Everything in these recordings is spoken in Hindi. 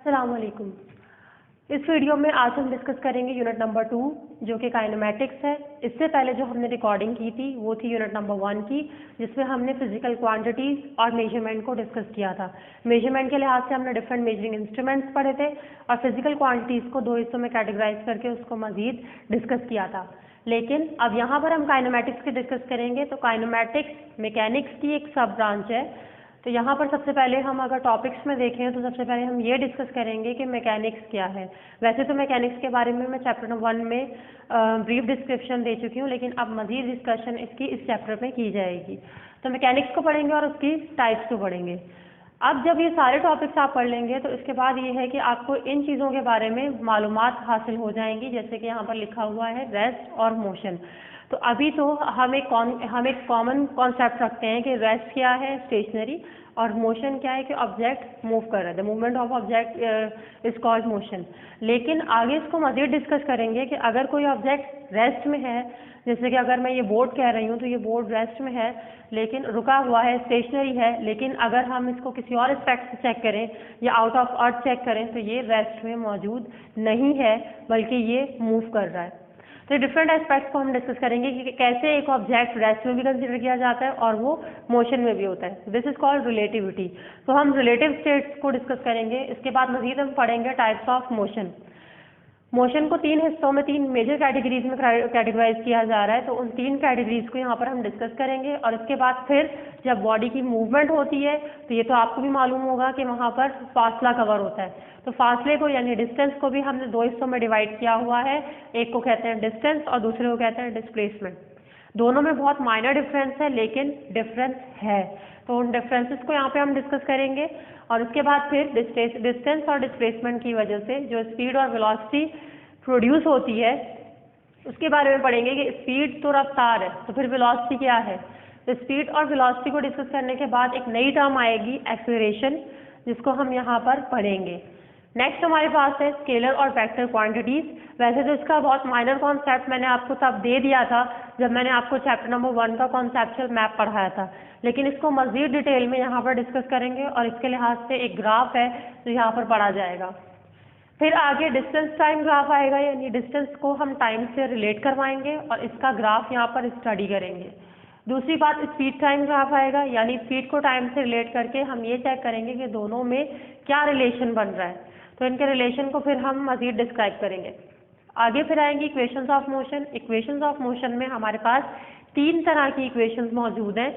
अस्सलाम वालेकुम। इस वीडियो में आज हम डिस्कस करेंगे यूनिट नंबर 2 जो कि काइनेमैटिक्स है। इससे पहले जो हमने रिकॉर्डिंग की थी वो थी यूनिट नंबर 1 की, जिसमें हमने फिजिकल क्वांटिटीज और मेजरमेंट को डिस्कस किया था। मेजरमेंट के लिहाज से हमने डिफरेंट मेजरिंग इंस्ट्रूमेंट्स पढ़े थे और फिजिकल क्वांटिटीज को दो हिस्सों में कैटेगराइज करके उसको मजीद डिस्कस किया था। लेकिन अब यहाँ पर हम काइनेमैटिक्स की डिस्कस करेंगे। तो काइनेमैटिक्स मैकेनिक्स की एक सब ब्रांच है। तो यहाँ पर सबसे पहले हम अगर टॉपिक्स में देखें तो सबसे पहले हम ये डिस्कस करेंगे कि मैकेनिक्स क्या है। वैसे तो मैकेनिक्स के बारे में मैं चैप्टर नंबर 1 में ब्रीफ डिस्क्रिप्शन दे चुकी हूँ, लेकिन अब मजीद डिस्कशन इसकी इस चैप्टर में की जाएगी। तो मैकेनिक्स को पढ़ेंगे और उसकी टाइप्स को पढ़ेंगे। अब जब ये सारे टॉपिक्स आप पढ़ लेंगे तो इसके बाद ये है कि आपको इन चीज़ों के बारे में मालूमात हासिल हो जाएंगी, जैसे कि यहाँ पर लिखा हुआ है रेस्ट और मोशन। तो अभी तो हम एक कॉमन कॉन्सेप्ट रखते हैं कि रेस्ट क्या है, स्टेशनरी, और मोशन क्या है कि ऑब्जेक्ट मूव कर रहा है। The movement of object is called motion. लेकिन आगे इसको मज़ीद डिस्कस करेंगे कि अगर कोई ऑब्जेक्ट रेस्ट में है, जैसे कि अगर मैं ये बोर्ड कह रही हूँ तो ये बोर्ड रेस्ट में है लेकिन रुका हुआ है, स्टेशनरी है, लेकिन अगर हम इसको किसी और एस्पेक्ट से चेक करें या आउट ऑफ अर्थ चेक करें तो ये रेस्ट में मौजूद नहीं है बल्कि ये मूव कर रहा है। तो डिफरेंट एस्पेक्ट्स को हम डिस्कस करेंगे कि कैसे एक ऑब्जेक्ट रेस्ट में भी कंसिडर किया जाता है और वो मोशन में भी होता है। This is called relativity. तो हम रिलेटिव स्टेट्स को डिस्कस करेंगे। इसके बाद मजीद हम पढ़ेंगे टाइप्स ऑफ मोशन। मोशन को 3 हिस्सों में 3 मेजर कैटेगरीज में कैटेगराइज किया जा रहा है। तो उन 3 कैटेगरीज को यहाँ पर हम डिस्कस करेंगे और इसके बाद फिर जब बॉडी की मूवमेंट होती है तो ये तो आपको भी मालूम होगा कि वहाँ पर फासला कवर होता है। तो फासले को यानी डिस्टेंस को भी हमने 2 हिस्सों में डिवाइड किया हुआ है। एक को कहते हैं डिस्टेंस और दूसरे को कहते हैं डिस्प्लेसमेंट। दोनों में बहुत माइनर डिफरेंस है लेकिन डिफरेंस है। तो उन डिफरेंसेस को यहाँ पे हम डिस्कस करेंगे और उसके बाद फिर डिस्टेंस और डिस्प्लेसमेंट की वजह से जो स्पीड और वेलोसिटी प्रोड्यूस होती है उसके बारे में पढ़ेंगे कि स्पीड तो रफ्तार है, तो फिर वेलोसिटी क्या है। तो स्पीड और वेलोसिटी को डिस्कस करने के बाद एक नई टर्म आएगी एक्सेलरेशन, जिसको हम यहाँ पर पढ़ेंगे। नेक्स्ट हमारे पास है स्केलर और वेक्टर क्वांटिटीज। वैसे तो इसका बहुत माइनर कॉन्सेप्ट मैंने आपको तब दे दिया था जब मैंने आपको चैप्टर नंबर 1 का कॉन्सेप्चुअल मैप पढ़ाया था, लेकिन इसको मजीद डिटेल में यहाँ पर डिस्कस करेंगे और इसके लिहाज से एक ग्राफ है जो यहाँ पर पढ़ा जाएगा। फिर आगे डिस्टेंस टाइम ग्राफ आएगा, यानी डिस्टेंस को हम टाइम से रिलेट करवाएंगे और इसका ग्राफ यहाँ पर स्टडी करेंगे। दूसरी बात स्पीड टाइम ग्राफ आएगा, यानी स्पीड को टाइम से रिलेट करके हम ये चेक करेंगे कि दोनों में क्या रिलेशन बन रहा है। तो इनके रिलेशन को फिर हम मजीद डिस्क्राइब करेंगे। आगे फिर आएंगी equations of motion. Equations of motion में हमारे पास 3 तरह की इक्वेशंस मौजूद हैं,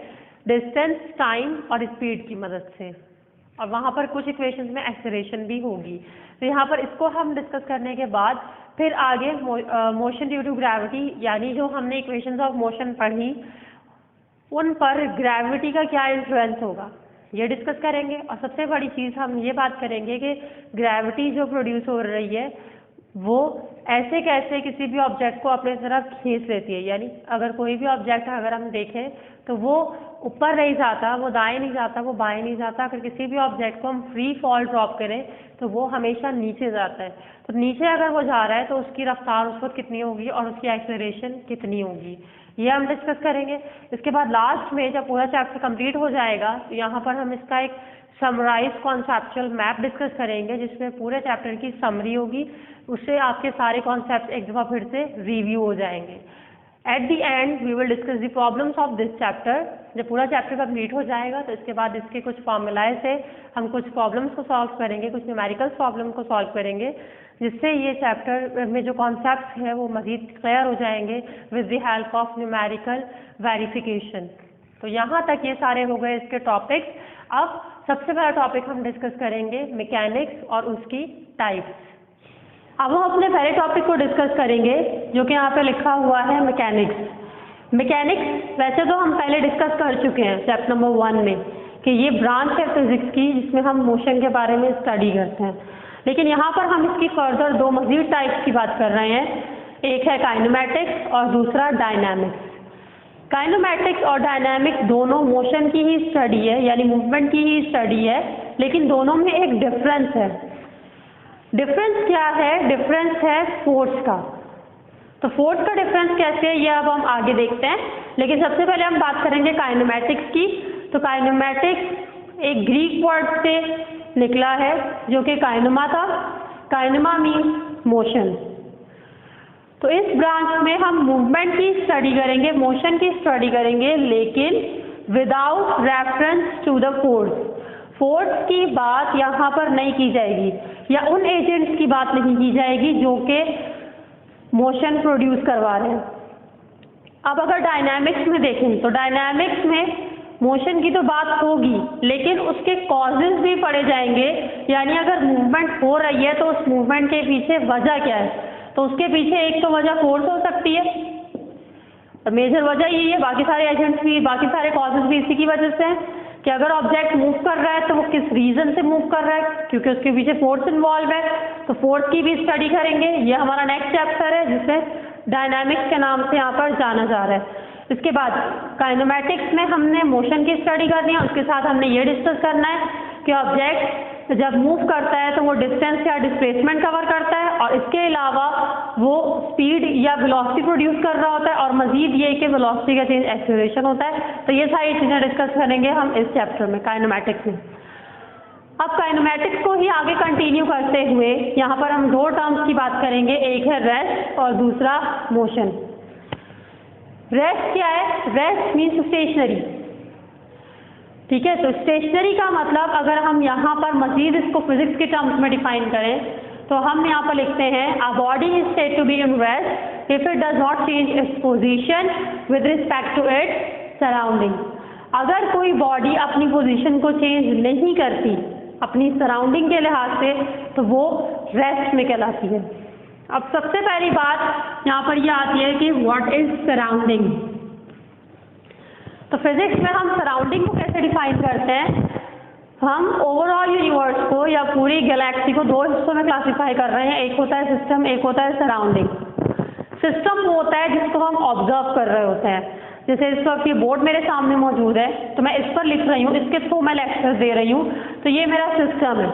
डिस्टेंस, टाइम और स्पीड की मदद से, और वहाँ पर कुछ इक्वेशंस में एक्सेलरेशन भी होगी। तो यहाँ पर इसको हम डिस्कस करने के बाद फिर आगे मोशन ड्यू टू ग्रेविटी, यानी जो हमने इक्वेशंस ऑफ मोशन पढ़ी उन पर ग्रेविटी का क्या इन्फ्लुएंस होगा ये डिस्कस करेंगे। और सबसे बड़ी चीज़ हम ये बात करेंगे कि ग्रेविटी जो प्रोड्यूस हो रही है वो ऐसे कैसे किसी भी ऑब्जेक्ट को अपने तरफ खींच लेती है। यानी अगर कोई भी ऑब्जेक्ट अगर हम देखें तो वो ऊपर नहीं जाता, वो दाएं नहीं जाता, वो बाएं नहीं जाता। अगर किसी भी ऑब्जेक्ट को हम फ्री फॉल ड्रॉप करें तो वो हमेशा नीचे जाता है। तो नीचे अगर वो जा रहा है तो उसकी रफ्तार उस वक्त कितनी होगी और उसकी एक्सेलरेशन कितनी होगी, ये हम डिस्कस करेंगे। इसके बाद लास्ट में जब पूरा चैप्टर कंप्लीट हो जाएगा तो यहाँ पर हम इसका एक समराइज कॉन्सेप्चुअल मैप डिस्कस करेंगे जिसमें पूरे चैप्टर की समरी होगी। उससे आपके सारे कॉन्सेप्ट एक दफ़ा फिर से रिव्यू हो जाएंगे। At the end we will discuss the problems of this chapter. जब पूरा चैप्टर कंप्लीट हो जाएगा तो इसके बाद इसके कुछ फॉर्मूलाए से हम कुछ प्रॉब्लम्स को सॉल्व करेंगे, कुछ न्यूमेरिकल प्रॉब्लम को सॉल्व करेंगे, जिससे ये चैप्टर में जो कॉन्सेप्ट्स हैं वो मज़ीद क्लियर हो जाएंगे with the help of numerical verification. तो यहाँ तक ये सारे हो गए इसके टॉपिक्स। अब सबसे पहला टॉपिक हम डिस्कस करेंगे मैकेनिक्स और उसकी टाइप्स। अब हम अपने पहले टॉपिक को डिस्कस करेंगे जो कि यहाँ पे लिखा हुआ है मैकेनिक्स। मैकेनिक्स वैसे तो हम पहले डिस्कस कर चुके हैं चैप्टर नंबर 1 में कि ये ब्रांच है फिजिक्स की जिसमें हम मोशन के बारे में स्टडी करते हैं, लेकिन यहाँ पर हम इसकी फर्दर 2 मजीद टाइप्स की बात कर रहे हैं। एक है काइनेमैटिक्स और दूसरा डायनामिक्स। काइनेमैटिक्स और डायनामिक्स दोनों मोशन की ही स्टडी है, यानी मूवमेंट की ही स्टडी है, लेकिन दोनों में एक डिफरेंस है। डिफरेंस क्या है? डिफरेंस है फोर्स का। तो फोर्स का डिफरेंस कैसे है ये अब हम आगे देखते हैं, लेकिन सबसे पहले हम बात करेंगे काइनेमैटिक्स की। तो काइनेमैटिक्स एक ग्रीक वर्ड से निकला है जो कि काइनेमा था। काइनेमा मीन्स मोशन। तो इस ब्रांच में हम मूवमेंट की स्टडी करेंगे, मोशन की स्टडी करेंगे, लेकिन without reference to the force. Force की बात यहाँ पर नहीं की जाएगी या उन एजेंट्स की बात नहीं की जाएगी जो कि मोशन प्रोड्यूस करवा रहे हैं। अब अगर डायनामिक्स में देखें तो डायनामिक्स में मोशन की तो बात होगी, लेकिन उसके कॉजेज भी पढ़े जाएंगे, यानी अगर मूवमेंट हो रही है तो उस मूवमेंट के पीछे वजह क्या है। तो उसके पीछे एक तो वजह फोर्स हो सकती है और मेजर वजह यही है, बाकी सारे एजेंट्स भी, बाकी सारे कॉजेज भी इसी की वजह से हैं कि अगर ऑब्जेक्ट मूव कर रहा है तो वो किस रीजन से मूव कर रहा है, क्योंकि उसके पीछे फोर्स इन्वॉल्व है। तो फोर्स की भी स्टडी करेंगे। ये हमारा नेक्स्ट चैप्टर है जिसे डायनामिक्स के नाम से यहाँ पर जाना जा रहा है। इसके बाद काइनेमैटिक्स में हमने मोशन की स्टडी करनी है, उसके साथ हमने ये डिस्कस करना है कि ऑब्जेक्ट जब मूव करता है तो वो डिस्टेंस या डिस्प्लेसमेंट कवर करता है और इसके अलावा वो स्पीड या वेलोसिटी प्रोड्यूस कर रहा होता है और मजीद ये कि वेलोसिटी का चेंज एक्सेलरेशन होता है। तो ये सारी चीज़ें डिस्कस करेंगे हम इस चैप्टर में काइनेमैटिक्स में। अब काइनेमैटिक्स को ही आगे कंटिन्यू करते हुए यहाँ पर हम दो टर्म्स की बात करेंगे, एक है रेस्ट और दूसरा मोशन। रेस्ट क्या है? Rest means stationary. ठीक है, तो स्टेशनरी का मतलब अगर हम यहाँ पर मजीद इसको फिजिक्स के टर्म्स में डिफाइन करें तो हम यहाँ पर लिखते हैं a body is said to be in rest if it does not change its position with respect to its surrounding. अगर कोई बॉडी अपनी पोजीशन को चेंज नहीं करती अपनी सराउंडिंग के लिहाज से तो वो रेस्ट में कहलाती है। अब सबसे पहली बात यहाँ पर ये आती है कि व्हाट इज सराउंडिंग। तो फिजिक्स में हम सराउंडिंग को कैसे डिफाइन करते हैं? हम ओवरऑल यूनिवर्स को या पूरी गैलेक्सी को दो हिस्सों में क्लासिफाई कर रहे हैं, एक होता है सिस्टम, एक होता है सराउंडिंग। सिस्टम वो होता है जिसको हम ऑब्जर्व कर रहे होते हैं। जैसे इस वक्त ये बोर्ड मेरे सामने मौजूद है तो मैं इस पर लिख रही हूँ, इसके थ्रू मैं लेक्चर्स दे रही हूँ, तो ये मेरा सिस्टम है।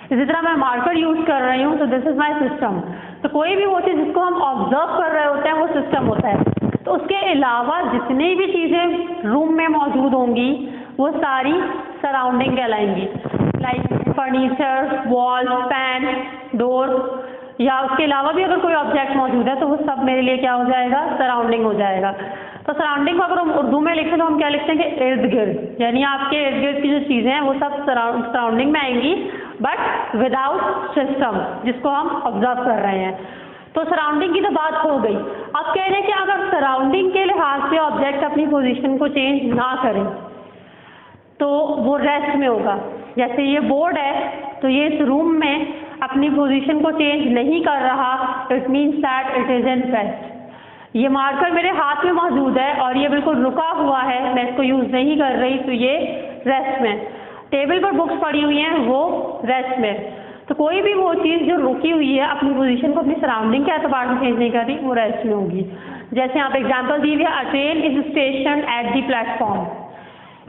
इसी तरह मैं मार्कर यूज कर रही हूँ तो दिस इज माई सिस्टम। तो कोई भी वो चीज़ जिसको हम ऑब्जर्व कर रहे होते हैं वो सिस्टम होता है। तो उसके अलावा जितनी भी चीज़ें रूम में मौजूद होंगी वो सारी सराउंडिंग कहलाएंगी, like furniture, wall, fan, door, या उसके अलावा भी अगर कोई ऑब्जेक्ट मौजूद है तो वो सब मेरे लिए क्या हो जाएगा? सराउंडिंग हो जाएगा। तो सराउंडिंग को अगर हम उर्दू में लिखें तो हम क्या लिखते हैं कि इर्द गिर्द, यानी आपके इर्द गिर्द की जो चीज़ें हैं वो सब सराउंडिंग में आएंगी, बट विदाउट सिस्टम जिसको हम ऑब्जर्व कर रहे हैं। तो सराउंडिंग की तो बात हो गई। अब कह रहे हैं कि अगर सराउंडिंग के लिहाज से ऑब्जेक्ट अपनी पोजीशन को चेंज ना करे तो वो रेस्ट में होगा। जैसे ये बोर्ड है तो ये इस रूम में अपनी पोजीशन को चेंज नहीं कर रहा, it means that it is in rest. ये मार्कर मेरे हाथ में मौजूद है और ये बिल्कुल रुका हुआ है, मैं इसको यूज़ नहीं कर रही, तो ये रेस्ट में। टेबल पर बुक्स पड़ी हुई हैं वो रेस्ट में। तो कोई भी वो चीज़ जो रुकी हुई है अपनी पोजीशन को अपनी सराउंडिंग के एतबार से चेंज नहीं कर रही वो रेस्ट में होगी। जैसे यहाँ पे एग्जांपल दी हुई है, अ train is station at the platform.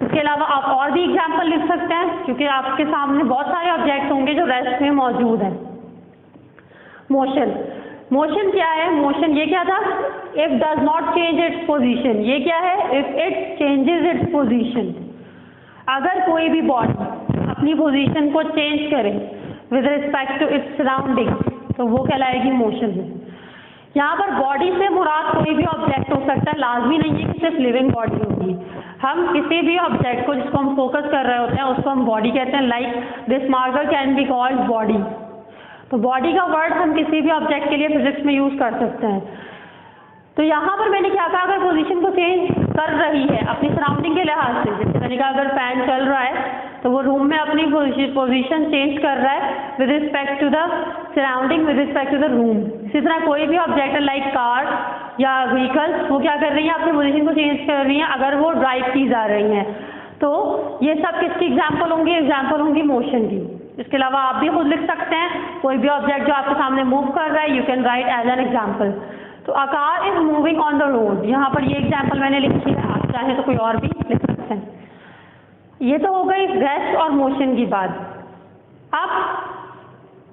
इसके अलावा आप और भी एग्जांपल लिख सकते हैं क्योंकि आपके सामने बहुत सारे ऑब्जेक्ट होंगे जो रेस्ट में मौजूद हैं। मोशन, मोशन क्या है? मोशन ये क्या था? If does not change its position. ये क्या है? If it changes its position. अगर कोई भी बॉडी अपनी पोजीशन को चेंज करे with respect to its surrounding तो वो कहलाएगी मोशन। यहाँ पर बॉडी से मुराद कोई भी ऑब्जेक्ट हो सकता है, लाजमी नहीं है कि सिर्फ लिविंग बॉडी होगी। हम किसी भी ऑब्जेक्ट को जिसको हम फोकस कर रहे होते हैं उसको हम बॉडी कहते हैं। Like this marker can be called body. तो बॉडी का वर्ड हम किसी भी ऑब्जेक्ट के लिए फिजिक्स में यूज कर सकते हैं। तो यहाँ पर मैंने क्या कहा? अगर पोजीशन को चेंज कर रही है अपनी सराउंडिंग के लिहाज से, जैसे मैंने कहा अगर फैन चल रहा है तो वो रूम में अपनी पोजीशन चेंज कर रहा है with respect to the surrounding, with respect to the room. इसी तरह कोई भी ऑब्जेक्ट लाइक कार या व्हीकल्स वो क्या कर रही हैं? अपनी पोजीशन को चेंज कर रही हैं अगर वो ड्राइव की जा रही हैं। तो ये सब किसकी एग्जाम्पल होंगी? एग्जाम्पल होंगी मोशन की। इसके अलावा आप भी खुद लिख सकते हैं, कोई भी ऑब्जेक्ट जो आपके सामने मूव कर रहा है you can write as an example. तो a car is moving on the road, यहाँ पर ये एग्जाम्पल मैंने लिखी है, आप चाहें तो कोई और भी लिख सकते हैं। ये तो हो गई रेस्ट और मोशन की बात। अब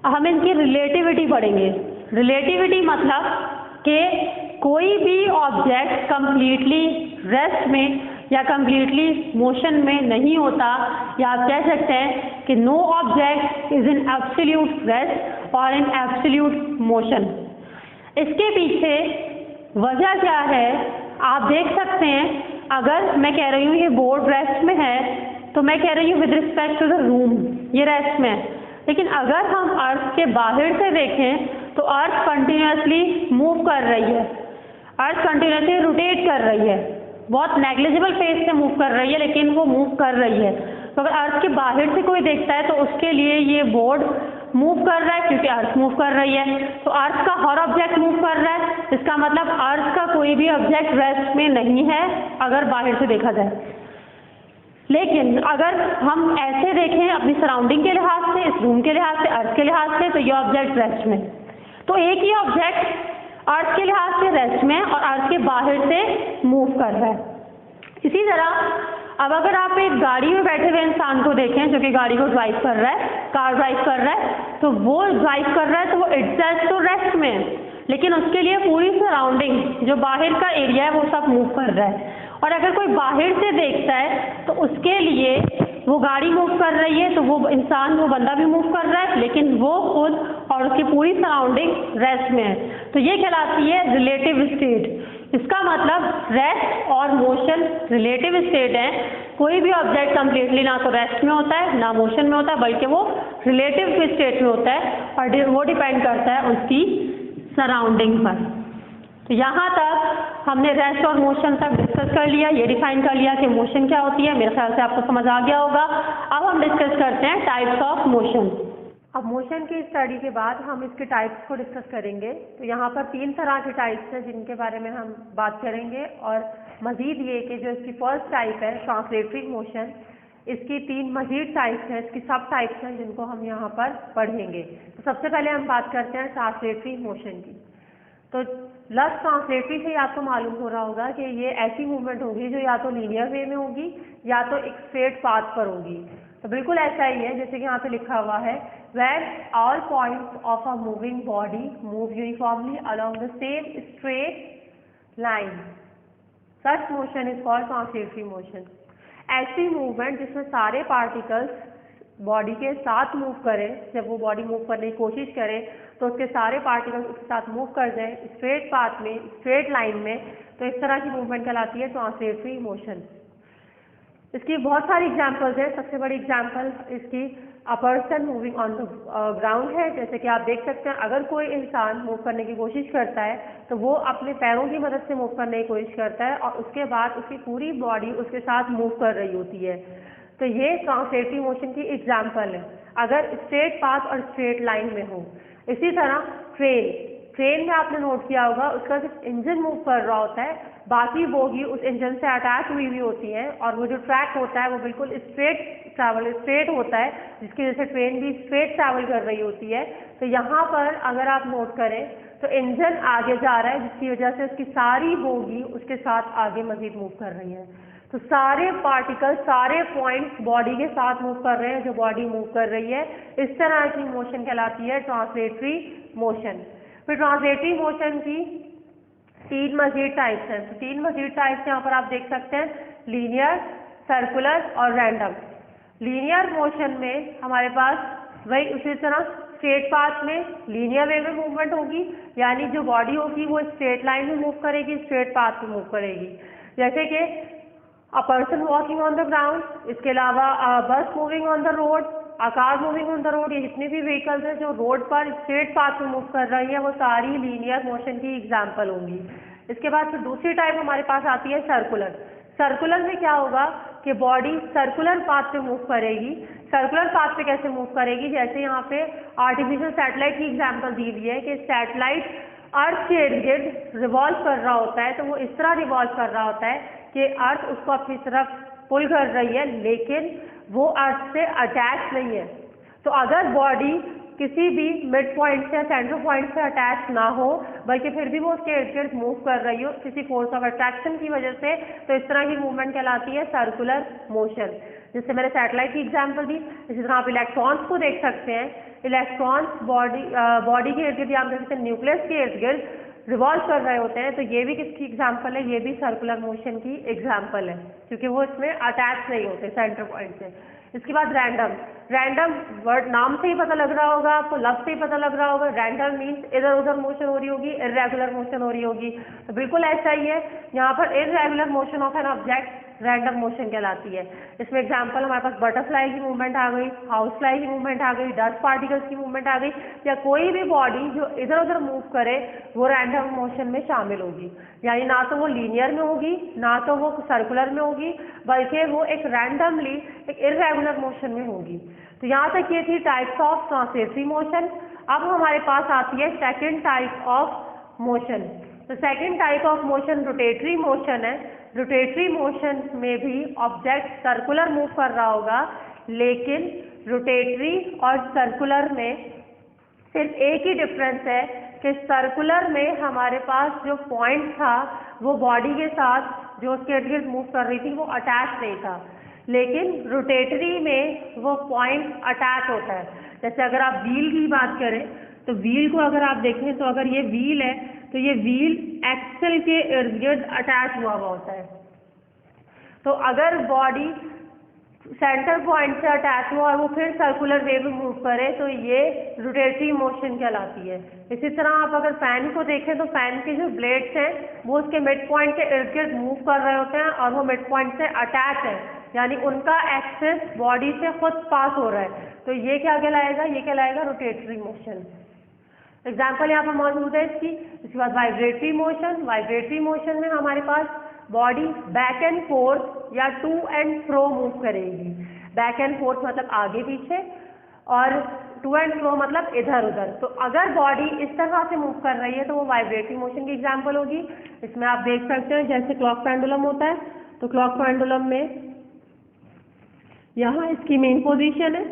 हम इनकी रिलेटिविटी पढ़ेंगे। रिलेटिविटी मतलब कि कोई भी ऑब्जेक्ट कंप्लीटली रेस्ट में या कंप्लीटली मोशन में नहीं होता, या आप कह सकते हैं कि no object is in absolute rest और इन एब्सोल्यूट मोशन। इसके पीछे वजह क्या है आप देख सकते हैं। अगर मैं कह रही हूँ ये बोर्ड रेस्ट में है तो मैं कह रही हूँ with respect to the room ये रेस्ट में है, लेकिन अगर हम अर्थ के बाहर से देखें तो अर्थ कंटिन्यूसली मूव कर रही है, अर्थ कंटिन्यूसली रोटेट कर रही है, बहुत नेग्लिजिबल फेस से मूव कर रही है लेकिन वो मूव कर रही है। तो अगर अर्थ के बाहर से कोई देखता है तो उसके लिए ये बोर्ड मूव कर रहा है क्योंकि अर्थ मूव कर रही है। तो अर्थ का हर ऑब्जेक्ट मूव कर रहा है, इसका मतलब अर्थ का कोई भी ऑब्जेक्ट रेस्ट में नहीं है अगर बाहर से देखा जाए। लेकिन अगर हम ऐसे देखें अपनी सराउंडिंग के लिहाज से, इस रूम के लिहाज से, अर्थ के लिहाज से, तो ये ऑब्जेक्ट रेस्ट में, तो एक ही ऑब्जेक्ट अर्थ के लिहाज से रेस्ट में और अर्थ के बाहर से मूव कर रहा है। इसी तरह अब अगर आप एक गाड़ी में बैठे हुए इंसान को देखें जो कि गाड़ी को ड्राइव कर रहा है, कार ड्राइव कर रहा है, तो वो ड्राइव कर रहा है तो वो इटसेल्फ तो रेस्ट में है, लेकिन उसके लिए पूरी सराउंडिंग जो बाहर का एरिया है वो सब मूव कर रहा है। और अगर कोई बाहर से देखता है तो उसके लिए वो गाड़ी मूव कर रही है तो वो इंसान, वो बंदा भी मूव कर रहा है, लेकिन वो खुद और उसकी पूरी सराउंडिंग रेस्ट में है। तो ये कहलाती है रिलेटिव स्टेट। इसका मतलब रेस्ट और मोशन रिलेटिव स्टेट है। कोई भी ऑब्जेक्ट कंप्लीटली ना तो रेस्ट में होता है ना मोशन में होता है, बल्कि वो रिलेटिव स्टेट में होता है और वो डिपेंड करता है उसकी सराउंडिंग पर। तो यहाँ तक हमने रेस्ट और मोशन तक डिस्कस कर लिया, ये डिफाइन कर लिया कि मोशन क्या होती है। मेरे ख्याल से आपको समझ आ गया होगा। अब हम डिस्कस करते हैं टाइप्स ऑफ मोशन। अब मोशन की स्टडी के बाद हम इसके टाइप्स को डिस्कस करेंगे। तो यहाँ पर 3 तरह के टाइप्स हैं जिनके बारे में हम बात करेंगे, और मजीद ये कि जो इसकी फर्स्ट टाइप है ट्रांसलेटरी मोशन, इसकी 3 मजीद टाइप्स हैं, इसकी सब टाइप्स हैं जिनको हम यहाँ पर पढ़ेंगे। तो सबसे पहले हम बात करते हैं ट्रांसलेटरी मोशन की। तो लफ्ज़ ट्रांसलेटरी से ही आपको मालूम हो रहा होगा कि ये ऐसी मूवमेंट होगी जो या तो लीनियर वे में होगी या तो एक स्ट्रेट पाथ पर होगी। तो बिल्कुल ऐसा ही है जैसे कि यहाँ पे लिखा हुआ है, when all points of a moving body move uniformly along the same straight line, such motion is called translatory motion। ऐसी मूवमेंट जिसमें सारे पार्टिकल्स बॉडी के साथ मूव करें, जब वो बॉडी मूव करने की कोशिश करे तो उसके सारे पार्टिकल्स उसके साथ मूव कर जाएं स्ट्रेट पाथ में, स्ट्रेट लाइन में, तो इस तरह की मूवमेंट कहलाती है ट्रांसलेटरी मोशन। इसकी बहुत सारी एग्जांपल्स हैं। सबसे बड़ी एग्जांपल इसकी a person moving on the ground है। जैसे कि आप देख सकते हैं अगर कोई इंसान मूव करने की कोशिश करता है तो वो अपने पैरों की मदद से मूव करने की कोशिश करता है और उसके बाद उसकी पूरी बॉडी उसके साथ मूव कर रही होती है। तो ये ट्रांसलेटरी मोशन की एग्जांपल है अगर स्ट्रेट पाथ और स्ट्रेट लाइन में हो। इसी तरह ट्रेन में आपने नोट किया होगा उसका सिर्फ इंजन मूव कर रहा होता है, बाकी बोगी उस इंजन से अटैच हुई हुई होती है और वो जो ट्रैक होता है वो बिल्कुल स्ट्रेट होता है, जिसकी वजह से ट्रेन भी स्ट्रेट ट्रैवल कर रही होती है। तो यहाँ पर अगर आप नोट करें तो इंजन आगे जा रहा है जिसकी वजह से उसकी सारी बोगी उसके साथ आगे मजीद मूव कर रही है। तो सारे पार्टिकल, सारे पॉइंट्स बॉडी के साथ मूव कर रहे हैं जो बॉडी मूव कर रही है। इस तरह की मोशन कहलाती है ट्रांसलेटरी मोशन। फिर ट्रांसलेटरी मोशन की 3 मजीद टाइप्स हैं। तो 3 मजीद टाइप्स यहाँ पर आप देख सकते हैं, लीनियर, सर्कुलर और रैंडम। लीनियर मोशन में हमारे पास वही उसी तरह स्ट्रेट पाथ में लीनियर वे में मूवमेंट होगी, यानी जो बॉडी होगी वो स्ट्रेट लाइन में मूव करेगी, स्ट्रेट पाथ में मूव करेगी। जैसे कि a person walking on the ground, इसके अलावा बस moving on the road, a car moving on the road, ये जितने भी व्हीकल्स हैं जो रोड पर स्ट्रेट पाथ में मूव कर रही है वो सारी लीनियर मोशन की एग्जाम्पल होंगी। इसके बाद फिर दूसरी टाइप हमारे पास आती है सर्कुलर। सर्कुलर में क्या होगा कि बॉडी सर्कुलर पाथ पे मूव करेगी। सर्कुलर पाथ पे कैसे मूव करेगी, जैसे यहाँ पे आर्टिफिशियल सैटेलाइट की एग्जाम्पल दी हुई है कि सैटेलाइट अर्थ के इर्द गिर्द रिवॉल्व कर रहा होता है, तो वो इस तरह रिवॉल्व कर रहा होता है कि अर्थ उसको अपनी तरफ पुल कर रही है लेकिन वो अर्थ से अटैच नहीं है। तो अगर बॉडी किसी भी मिड पॉइंट से सेंटर पॉइंट से अटैच ना हो बल्कि फिर भी वो उसके इर्द गिर्द मूव कर रही हो किसी फोर्स ऑफ अट्रैक्शन की वजह से, तो इस तरह की मूवमेंट कहलाती है सर्कुलर मोशन। जिससे मैंने सैटेलाइट की एग्जांपल दी। इसी तरह आप इलेक्ट्रॉन्स को देख सकते हैं। इलेक्ट्रॉन्स बॉडी के इर्द गिर्द, या हम देख सकते हैं न्यूक्लियस के इर्द गिर्द रिवॉल्व कर रहे होते हैं, तो ये भी किसकी एग्जाम्पल है, ये भी सर्कुलर मोशन की एग्जाम्पल है, क्योंकि वो इसमें अटैच नहीं होते सेंटर पॉइंट से। इसके बाद रैंडम, रैंडम वर्ड नाम से ही पता लग रहा होगा आपको, लफ्ज से ही पता लग रहा होगा, रैंडम मीन्स इधर उधर मोशन हो रही होगी, इर्रेगुलर मोशन हो रही होगी, तो बिल्कुल ऐसा ही है यहाँ पर, irregular motion of an object random motion कहलाती है। इसमें एग्जांपल हमारे पास बटरफ्लाई की मूवमेंट आ गई, हाउस फ्लाई की मूवमेंट आ गई, डस्ट पार्टिकल्स की मूवमेंट आ गई, या कोई भी बॉडी जो इधर उधर मूव करे वो रैंडम मोशन में शामिल होगी। यानी ना तो वो लीनियर में होगी, ना तो वो सर्कुलर में होगी, बल्कि वो एक रैंडमली एक इर्रेगुलर मोशन में होगी। तो यहाँ तक ये थी टाइप्स ऑफ ट्रांसलेटरी मोशन। अब हमारे पास आती है सेकेंड टाइप ऑफ मोशन। तो second type of motion rotatory motion है। रोटेटरी मोशन में भी ऑब्जेक्ट सर्कुलर मूव कर रहा होगा, लेकिन रोटेटरी और सर्कुलर में सिर्फ एक ही डिफरेंस है कि सर्कुलर में हमारे पास जो पॉइंट था वो बॉडी के साथ जो उसके इर्द गिर्द मूव कर रही थी वो अटैच नहीं था, लेकिन रोटेटरी में वो पॉइंट अटैच होता है। जैसे अगर आप व्हील की बात करें तो व्हील को अगर आप देखें तो अगर ये व्हील है तो ये व्हील एक्सल के इर्द गिर्द अटैच हुआ होता है। तो अगर बॉडी सेंटर पॉइंट से अटैच हुआ और वो फिर सर्कुलर वे में मूव करे तो ये रोटेटरी मोशन कहलाती है। इसी तरह आप अगर फैन को देखें तो फैन के जो ब्लेड्स हैं वो उसके मिड पॉइंट के इर्द गिर्द मूव कर रहे होते हैं और वो मिड पॉइंट से अटैच है, यानी उनका एक्सेस बॉडी से खुद पास हो रहा है, तो ये क्या कहलाएगा, ये कहलाएगा रोटेटरी मोशन। एग्जाम्पल यहाँ पर मौजूद है इसकी। इसके बाद वाइब्रेटरी मोशन। वाइब्रेटरी मोशन में हमारे पास बॉडी बैक एंड फोर्थ या टू एंड फ्रो मूव करेगी। बैक एंड फोर्थ मतलब आगे पीछे, और टू एंड फ्रो मतलब इधर उधर। तो अगर बॉडी इस तरह से मूव कर रही है तो वो वाइब्रेटरी मोशन की एग्जाम्पल होगी। इसमें आप देख सकते हैं जैसे क्लॉक पेंडुलम होता है, तो क्लॉक पेंडुलम में यहाँ इसकी मेन पोजीशन है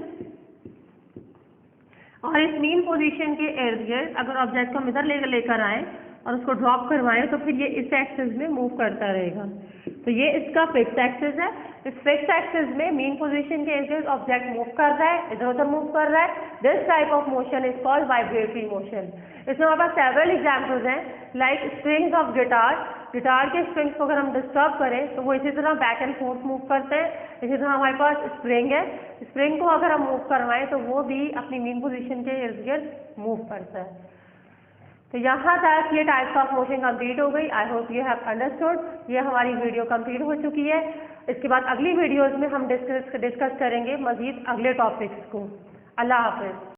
और इस मेन पोजीशन के इर्द गिर्द अगर ऑब्जेक्ट को हम इधर लेकर आए और उसको ड्रॉप करवाएं तो फिर ये इस एक्सिस में मूव करता रहेगा। तो ये इसका फिक्स एक्सिस है। इस फिक्स एक्सिस में मेन पोजीशन के इर्द गिर्द ऑब्जेक्ट मूव कर रहा है, इधर उधर मूव कर रहा है। This type of motion is called vibratory motion. इसमें हमारे पास सेवरल एग्जाम्पल्स हैं, like springs of guitar. Guitar के स्ट्रिंग्स को अगर हम डिस्टर्ब करें तो वो इसी तरह बैक एंड फोर्थ मूव करते हैं। इसी तरह हमारे पास स्प्रिंग है, स्प्रिंग को अगर हम मूव करवाएं तो वो भी अपनी मेन पोजीशन के इर्द गिर्द मूव करता है। तो यहाँ तक ये टाइप्स ऑफ मोशन कंप्लीट हो गई। I hope you have understood. ये हमारी वीडियो कंप्लीट हो चुकी है। इसके बाद अगली वीडियोज़ में हम डिस्कस करेंगे मज़ीद अगले टॉपिक्स को। अल्लाह हाफ़िज़।